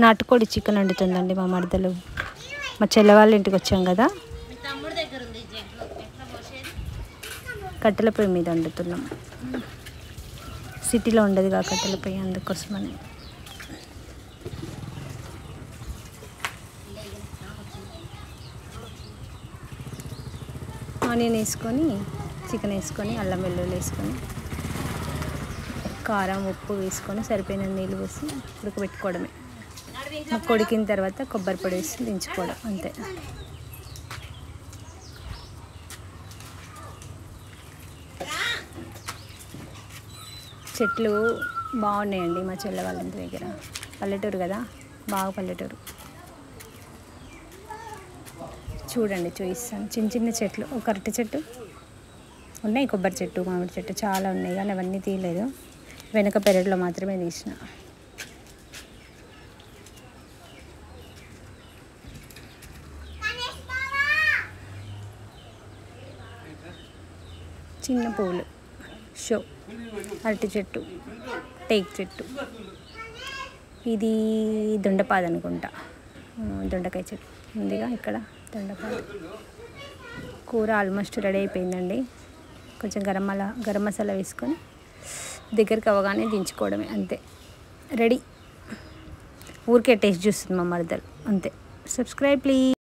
నాటుకోడి చికెన్ వండుతుందండి మా మరదలు. మా చెల్లె వాళ్ళ ఇంటికి వచ్చాం కదా, కట్టెల పొయ్యి మీద వండుతున్నాం. సిటీలో ఉండదుగా కట్టెల పొయ్యి, అందుకోసమని. ఆనియన్ వేసుకొని, చికెన్ వేసుకొని, అల్లం వెల్లుల్లి వేసుకొని, కారం ఉప్పు వేసుకొని సరిపోయిన నీళ్ళు పోసి ఉడకబెట్టుకోవడమే. కొడికిన తర్వాత కొబ్బరి పొడి వేసి దించుకోవడం అంతే. చెట్లు బాగున్నాయండి మా చెల్లె వాళ్ళ ఇంటి దగ్గర. పల్లెటూరు కదా, బాగా పల్లెటూరు. చూడండి, చూపిస్తాను. చిన్న చిన్న చెట్లు, ఒక అరటి చెట్టు ఉన్నాయి, కొబ్బరి చెట్టు, మామిడి చెట్టు చాలా ఉన్నాయి, కానీ అవన్నీ తీయలేదు. వెనక పెరట్లో మాత్రమే తీసిన. చిన్న పువ్వులు, షో, అరటి చెట్టు, టేక్ చెట్టు. ఇది దొండపాద అనుకుంటా, దొండకాయ చెట్టు ఉందిగా ఇక్కడ, దొండపాద. కూర ఆల్మోస్ట్ రెడీ అయిపోయిందండి. కొంచెం గరం మసాలా వేసుకొని దగ్గరికి అవ్వగానే దించుకోవడమే అంతే, రెడీ. ఊరికే టేస్ట్ చూస్తుంది మా మరదలు అంతే. Subscribe please.